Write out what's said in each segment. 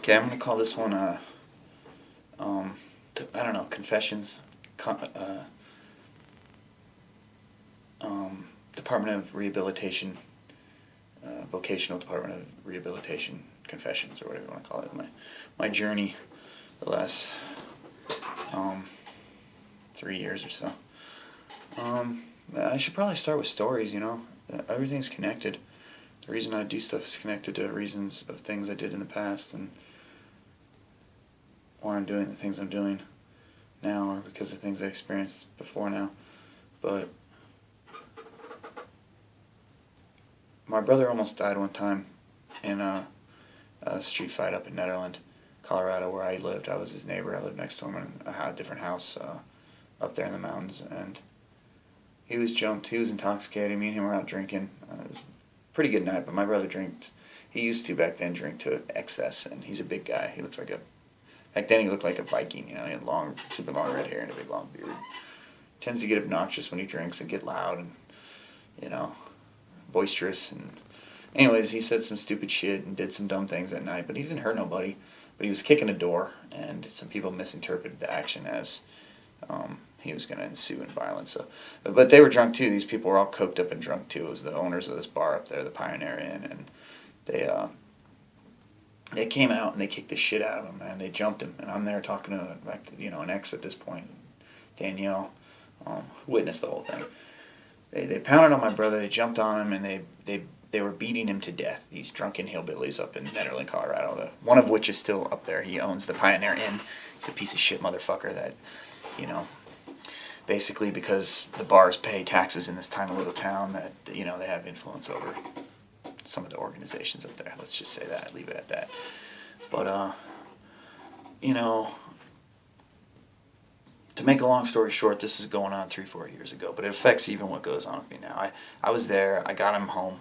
Okay, I'm gonna call this one I don't know, confessions, Department of Rehabilitation, Vocational Department of Rehabilitation confessions, or whatever you want to call it. My journey, the last 3 years or so. I should probably start with stories. Everything's connected. The reason I do stuff is connected to reasons of things I did in the past, and why I'm doing the things I'm doing now, or because of things I experienced before now. But my brother almost died one time in a street fight up in Netherland, Colorado, where I lived. I was his neighbor. I lived next to him in a different house up there in the mountains, and he was jumped. He was intoxicated. Me and him were out drinking. It was a pretty good night, but my brother drank. He used to back then drink to excess, and he's a big guy. He looks like back then he looked like a Viking. He had super long red hair and a big long beard. Tends to get obnoxious when he drinks and get loud and, boisterous. And anyways, he said some stupid shit and did some dumb things that night, but he didn't hurt nobody. But he was kicking a door, and some people misinterpreted the action as he was going to ensue in violence. But they were drunk too. These people were all coked up and drunk too. It was the owners of this bar up there, the Pioneer Inn, and they came out and they kicked the shit out of him, man. They jumped him, and I'm there talking to an ex at this point, Danielle, witnessed the whole thing. They pounded on my brother. They jumped on him, and they were beating him to death. These drunken hillbillies up in Netherland, Colorado. One of which is still up there. He owns the Pioneer Inn. He's a piece of shit motherfucker that, basically because the bars pay taxes in this tiny little town, that they have influence over some of the organizations up there. Let's just say that, leave it at that. But to make a long story short, this is going on 3-4 years ago, but it affects even what goes on with me now. I was there. I got him home.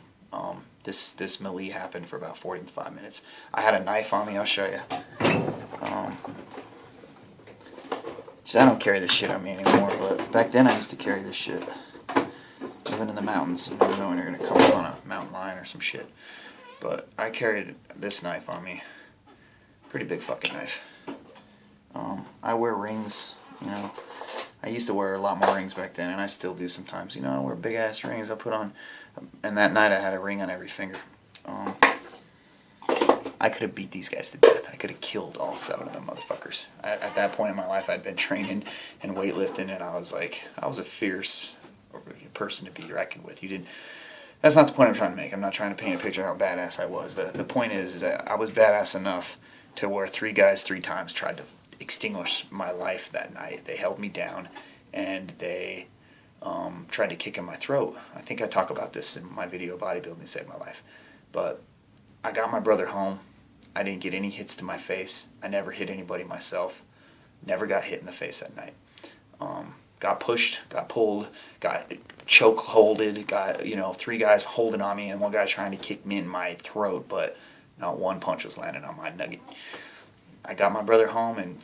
This melee happened for about 45 minutes. I had a knife on me. I'll show you. I don't carry this shit on me anymore, but back then I used to carry this shit. Living in the mountains, you never know when you're going to come up on a mountain lion or some shit. But I carried this knife on me. Pretty big fucking knife. I wear rings, I used to wear a lot more rings back then, and I still do sometimes. I wear big ass rings I put on. And that night I had a ring on every finger. I could have beat these guys to death. I could have killed all 7 of them motherfuckers. At that point in my life, I'd been training and weightlifting, and I was a fierce person to be reckoned with. That's not the point I'm trying to make. I'm not trying to paint a picture of how badass I was. The point is that I was badass enough to where 3 guys 3 times tried to extinguish my life that night. They held me down, and they tried to kick in my throat. I think I talk about this in my video, Bodybuilding Saved My Life. But I got my brother home. I didn't get any hits to my face. I never hit anybody myself. Never got hit in the face that night. Got pushed, got pulled, got choke holded, got 3 guys holding on me, and 1 guy trying to kick me in my throat, but not one punch was landing on my nugget. I got my brother home, and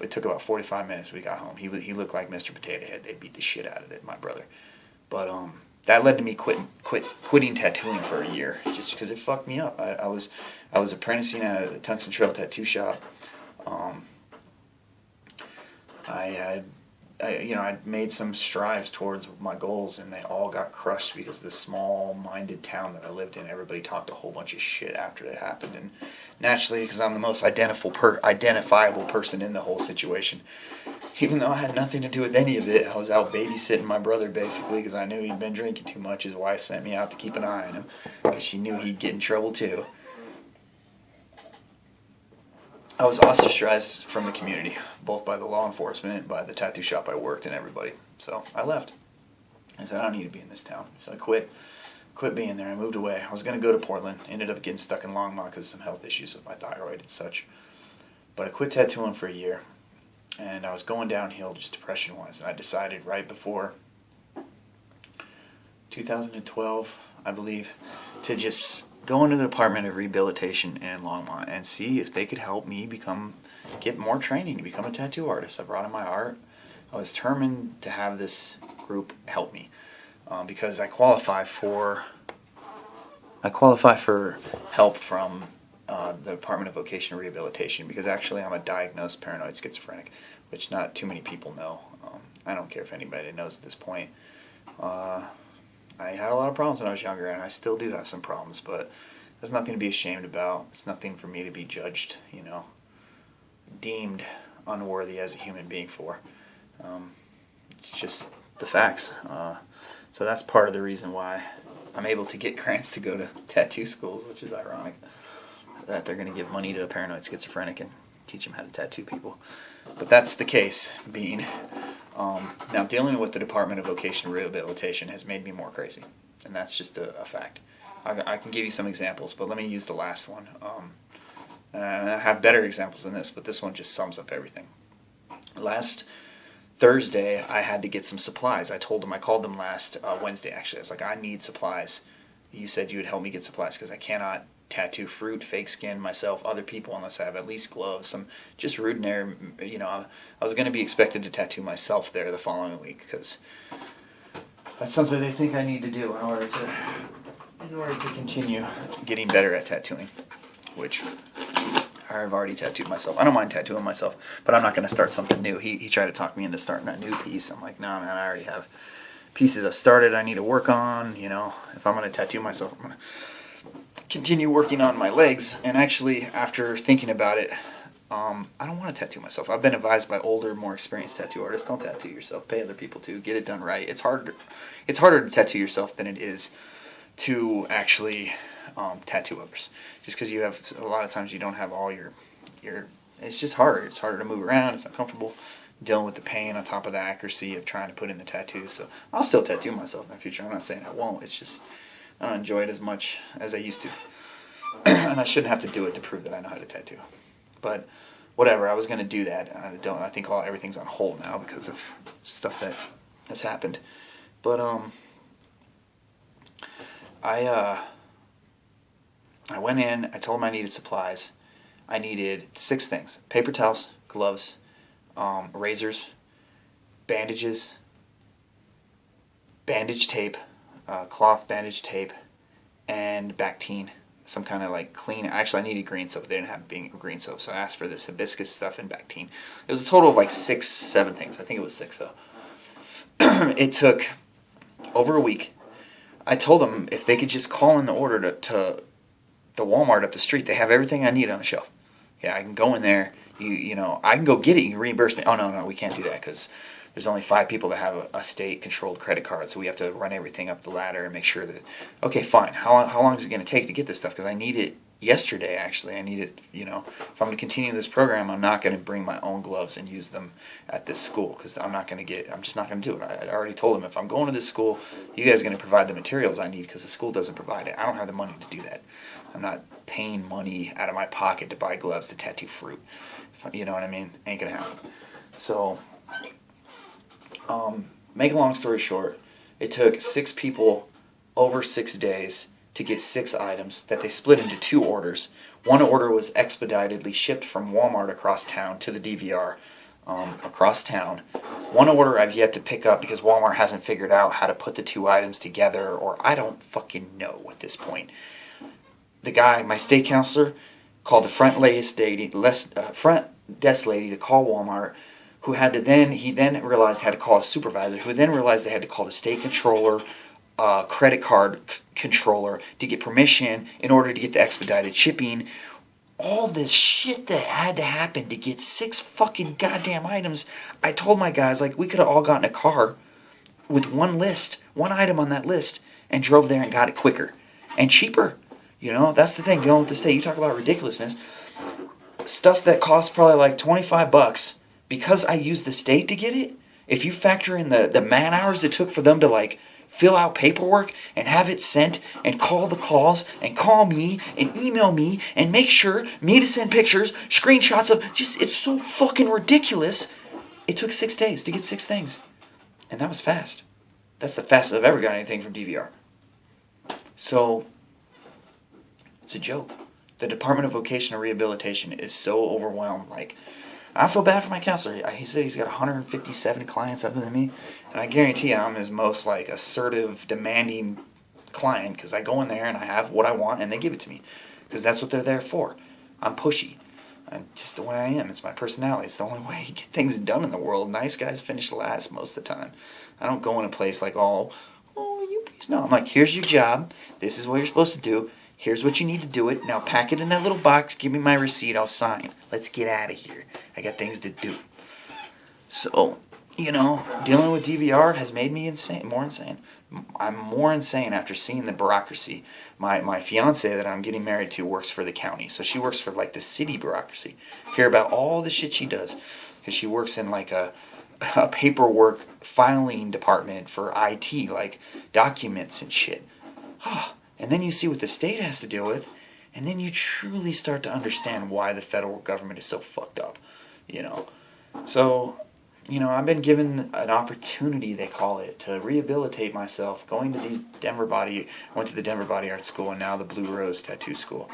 it took about 45 minutes. We got home. He looked like Mr. Potato Head. They beat the shit out of it, my brother. But that led to me quitting tattooing for a year, just because it fucked me up. I was apprenticing at a Tungsten Trail tattoo shop. I'd made some strides towards my goals, and they all got crushed because the small-minded town that I lived in, everybody talked a whole bunch of shit after it happened. And naturally, because I'm the most identifiable person in the whole situation, even though I had nothing to do with any of it, I was out babysitting my brother, basically, because I knew he'd been drinking too much. His wife sent me out to keep an eye on him, because she knew he'd get in trouble, too. I was ostracized from the community, both by the law enforcement, by the tattoo shop I worked, and everybody. So I left. I said, I don't need to be in this town. So I quit being there. I moved away. I was going to go to Portland. Ended up getting stuck in Longmont because of some health issues with my thyroid and such. But I quit tattooing for a year, and I was going downhill just depression-wise. And I decided right before 2012, I believe, to just go into the Department of Rehabilitation in Longmont and see if they could help me get more training to become a tattoo artist. I brought in my art. I was determined to have this group help me because I qualify for help from the Department of Vocational Rehabilitation, because actually I'm a diagnosed paranoid schizophrenic, which not too many people know. I don't care if anybody knows at this point. I had a lot of problems when I was younger, and I still do have some problems, but there's nothing to be ashamed about. It's nothing for me to be judged, deemed unworthy as a human being for. It's just the facts. So that's part of the reason why I'm able to get grants to go to tattoo schools, which is ironic, that they're going to give money to a paranoid schizophrenic and teach them how to tattoo people. But that's the case being. Now, dealing with the Department of Vocational Rehabilitation has made me more crazy, and that's just a fact. I can give you some examples, but let me use the last one. And I have better examples than this, but this one just sums up everything. Last Thursday, I had to get some supplies. I called them last Wednesday, actually. I was like, I need supplies. You said you would help me get supplies because I cannot tattoo fruit, fake skin myself, other people, unless I have at least gloves. Some just rudimentary, I was going to be expected to tattoo myself there the following week because that's something they think I need to do in order to continue getting better at tattooing, which I've already tattooed myself. I don't mind tattooing myself, but I'm not going to start something new. He tried to talk me into starting a new piece. I'm like, nah, man, I already have pieces I've started I need to work on. If I'm going to tattoo myself, I'm going to continue working on my legs. And actually, after thinking about it, I don't want to tattoo myself. I've been advised by older, more experienced tattoo artists, don't tattoo yourself. Pay other people to get it done right. It's harder to tattoo yourself than it is to actually tattoo others. Just because you have, a lot of times you don't have all your, it's just harder. It's harder to move around. It's uncomfortable dealing with the pain on top of the accuracy of trying to put in the tattoo. So I'll still tattoo myself in the future. I'm not saying I won't. It's just I don't enjoy it as much as I used to. And I shouldn't have to do it to prove that I know how to tattoo. But whatever, I was going to do that. I think everything's on hold now because of stuff that has happened. But I went in, I told him I needed supplies. I needed 6 things: paper towels, gloves, razors, bandages, bandage tape, cloth bandage tape, and Bactine. Some kind of like clean. Actually, I needed green soap. They didn't have green soap, so I asked for this hibiscus stuff and Bactine. It was a total of like 7 things. I think it was 6 though. It took over a week. I told them if they could just call in the order to the Walmart up the street. They have everything I need on the shelf. Yeah, I can go in there. I can go get it. You can reimburse me. Oh no, we can't do that because there's only 5 people that have a state-controlled credit card, so we have to run everything up the ladder and make sure that. Okay, fine. How long is it going to take to get this stuff? Because I need it yesterday. Actually, I need it. If I'm going to continue this program, I'm not going to bring my own gloves and use them at this school because I'm just not going to do it. I already told them if I'm going to this school, you guys are going to provide the materials I need because the school doesn't provide it. I don't have the money to do that. I'm not paying money out of my pocket to buy gloves to tattoo fruit. You know what I mean? Ain't gonna happen. So, make a long story short, it took 6 people over 6 days to get 6 items that they split into 2 orders. One order was expeditedly shipped from Walmart across town to the DVR across town. One order I've yet to pick up because Walmart hasn't figured out how to put the 2 items together, or I don't fucking know at this point. The guy, my state counselor, called the front desk lady to call Walmart, he then realized had to call a supervisor, who then realized they had to call the state controller, credit card controller to get permission in order to get the expedited shipping. All this shit that had to happen to get 6 fucking goddamn items. I told my guys, we could have all gotten a car with one item on that list, and drove there and got it quicker and cheaper. That's the thing. With the state, you talk about ridiculousness. Stuff that costs probably like $25, because I used the state to get it. If you factor in the man hours it took for them to fill out paperwork and have it sent and call the calls and call me and email me and make sure me to send pictures, screenshots of it's so fucking ridiculous. It took 6 days to get 6 things. And that was fast. That's the fastest I've ever got anything from DVR. So, it's a joke. The Department of Vocational Rehabilitation is so overwhelmed. I feel bad for my counselor. He said he's got 157 clients other than me. And I guarantee I'm his most assertive, demanding client because I go in there and I have what I want and they give it to me. Because that's what they're there for. I'm pushy. I'm just the way I am. It's my personality. It's the only way you get things done in the world. Nice guys finish last most of the time. I don't go in a place like, oh, you please. No, I'm like, here's your job. This is what you're supposed to do. Here's what you need to do it. Now pack it in that little box. Give me my receipt. I'll sign. Let's get out of here. I got things to do. So, dealing with DVR has made me insane. More insane. I'm more insane after seeing the bureaucracy. My fiance that I'm getting married to works for the county. So she works for like the city bureaucracy. Hear about all the shit she does. Because she works in like a paperwork filing department for IT. Like documents and shit. And then you see what the state has to deal with. And then you truly start to understand why the federal government is so fucked up. So... I've been given an opportunity, they call it, to rehabilitate myself, going to these I went to the Denver Body Art School and now the Blue Rose Tattoo School.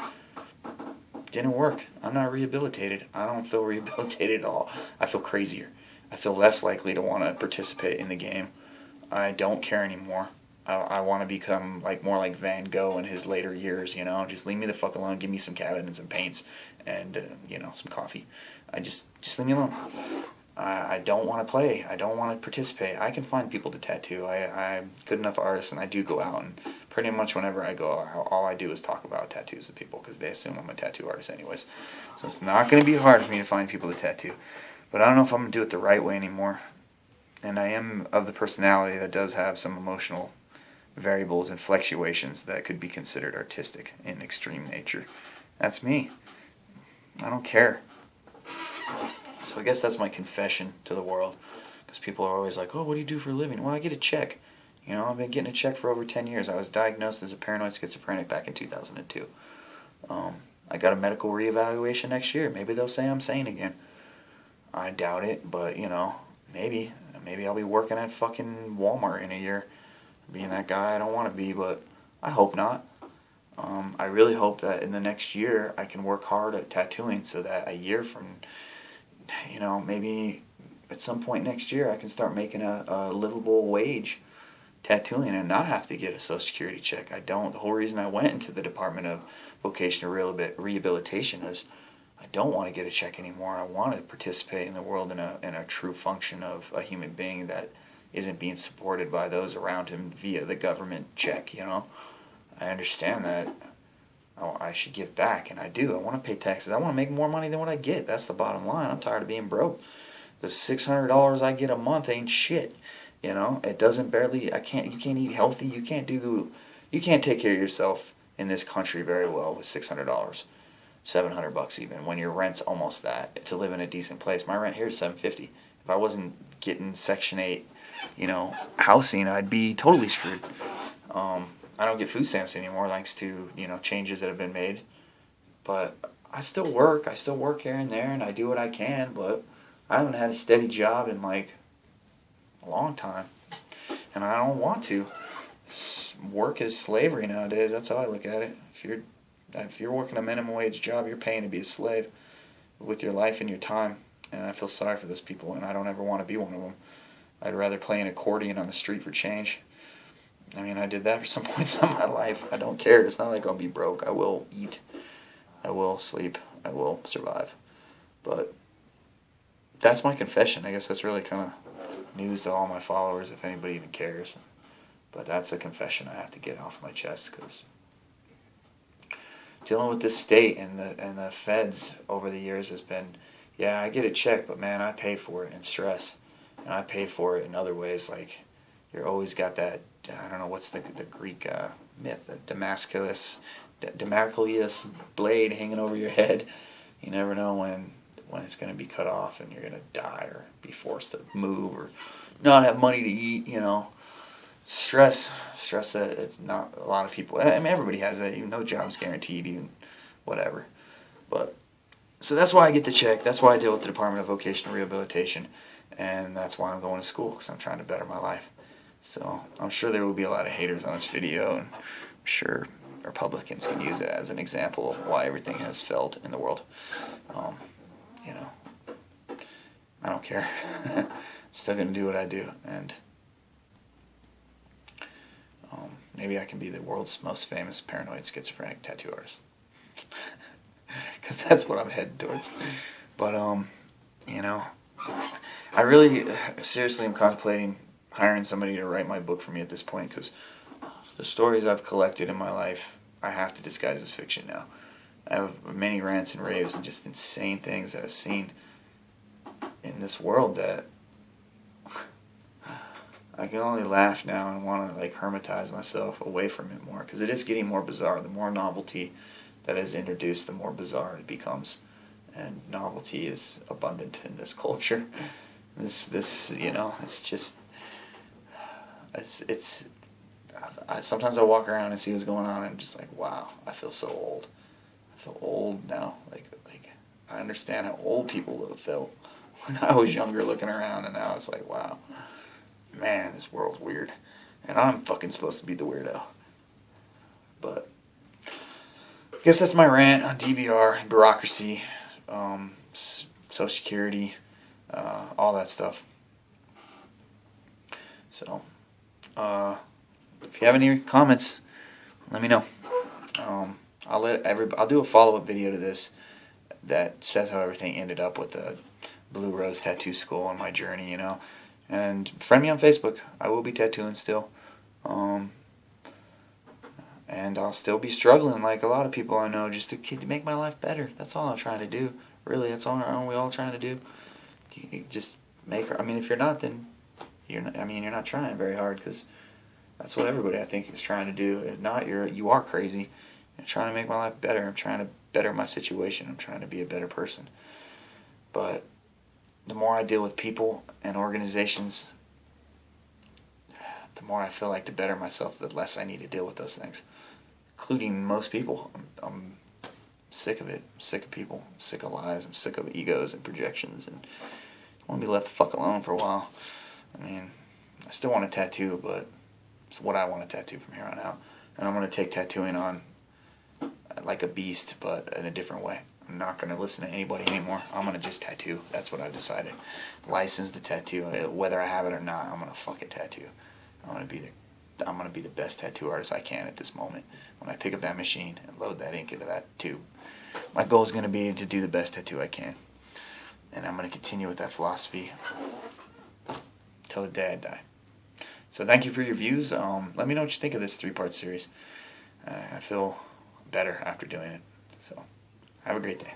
Didn't work. I'm not rehabilitated. I don't feel rehabilitated at all. I feel crazier. I feel less likely to want to participate in the game. I don't care anymore. I want to become more like Van Gogh in his later years, Just leave me the fuck alone. Give me some cabinets and paints and, some coffee. Just leave me alone. I don't want to play. I don't want to participate. I can find people to tattoo. I'm a good enough artist, and I do go out, and pretty much whenever I go, all I do is talk about tattoos with people, because they assume I'm a tattoo artist anyways. So it's not going to be hard for me to find people to tattoo. But I don't know if I'm going to do it the right way anymore. And I am of the personality that does have some emotional variables and fluctuations that could be considered artistic in extreme nature. That's me. I don't care. So I guess that's my confession to the world, because people are always like, oh, what do you do for a living? Well, I get a check. I've been getting a check for over 10 years. I was diagnosed as a paranoid schizophrenic back in 2002. I got a medical reevaluation next year. Maybe they'll say I'm sane again. I doubt it, but, maybe. Maybe I'll be working at fucking Walmart in a year, being that guy I don't want to be, but I hope not. I really hope that in the next year I can work hard at tattooing so that a year from... maybe at some point next year I can start making a livable wage tattooing and not have to get a Social Security check. I don't. The whole reason I went into the Department of Vocational Rehabilitation is I don't want to get a check anymore. I want to participate in the world in a true function of a human being that isn't being supported by those around him via the government check, I understand that. I should give back, and I do. I want to pay taxes. I want to make more money than what I get. That's the bottom line. I'm tired of being broke. The $600 I get a month ain't shit. It doesn't barely. You can't eat healthy. You can't take care of yourself in this country very well with $600, $700 even. When your rent's almost that to live in a decent place. My rent here is $750. If I wasn't getting Section 8, housing, I'd be totally screwed. I don't get food stamps anymore thanks to, changes that have been made. But I still work. I still work here and there, and I do what I can, but I haven't had a steady job in, a long time. And I don't want to. Work is slavery nowadays. That's how I look at it. If you're working a minimum wage job, you're paying to be a slave with your life and your time. And I feel sorry for those people, and I don't ever want to be one of them. I'd rather play an accordion on the street for change. I did that for some points in my life. I don't care. It's not like I'll be broke. I will eat. I will sleep. I will survive. But that's my confession. I guess that's really kind of news to all my followers, if anybody even cares. But that's a confession I have to get off my chest, because dealing with this state and the feds over the years has been, yeah, I get a check, but man, I pay for it in stress. And I pay for it in other ways, like you're always got that, I don't know, what's the Greek myth, the Damocles blade hanging over your head. You never know when it's going to be cut off and you're going to die or be forced to move or not have money to eat, Stress that it's not a lot of people, everybody has that, no job's guaranteed, even whatever. But, so that's why I get the check, that's why I deal with the Department of Vocational Rehabilitation, and that's why I'm going to school, because I'm trying to better my life. So I'm sure there will be a lot of haters on this video, and I'm sure Republicans can use it as an example of why everything has failed in the world. I don't care. I'm still going to do what I do, and maybe I can be the world's most famous paranoid schizophrenic tattoo artist. because that's what I'm heading towards. But you know, I really seriously am contemplating hiring somebody to write my book for me at this point, because the stories I've collected in my life, I have to disguise as fiction now. I have many rants and raves and just insane things that I've seen in this world that I can only laugh now and want to like hermitize myself away from it more, because it is getting more bizarre. The more novelty that is introduced, the more bizarre it becomes, and novelty is abundant in this culture. This you know, it's just it's. Sometimes I walk around and see what's going on, and I'm just like, wow, I feel so old. I feel old now. Like I understand how old people would have felt when I was younger, looking around, and now it's like, wow. Man, this world's weird. And I'm fucking supposed to be the weirdo. But I guess that's my rant on DVR, bureaucracy, Social Security, all that stuff. So, if you have any comments, let me know. I'll do a follow-up video to this that says how everything ended up with the Blue Rose Tattoo School and my journey, you know. And friend me on Facebook. I will be tattooing still. And I'll still be struggling like a lot of people I know, just to make my life better. That's all I'm trying to do. Really, that's all aren't we all trying to do? Just make, I mean, if you're not, then you're not trying very hard, because that's what everybody I think is trying to do. If not, you are crazy. I'm trying to make my life better. I'm trying to better my situation. I'm trying to be a better person. But the more I deal with people and organizations, the more I feel like to better myself, the less I need to deal with those things, including most people. I'm sick of it. I'm sick of people. I'm sick of lies. I'm sick of egos and projections, and I want to be left the fuck alone for a while. I mean, I still want a tattoo, but it's what I want to tattoo from here on out. And I'm going to take tattooing on like a beast, but in a different way. I'm not going to listen to anybody anymore. I'm going to just tattoo. That's what I've decided. License the tattoo. Whether I have it or not, I'm going to fucking tattoo. I'm going to be the best tattoo artist I can at this moment. When I pick up that machine and load that ink into that tube, my goal is going to be to do the best tattoo I can. And I'm going to continue with that philosophy till the day I die. So thank you for your views. Let me know what you think of this 3-part series. I feel better after doing it. So have a great day.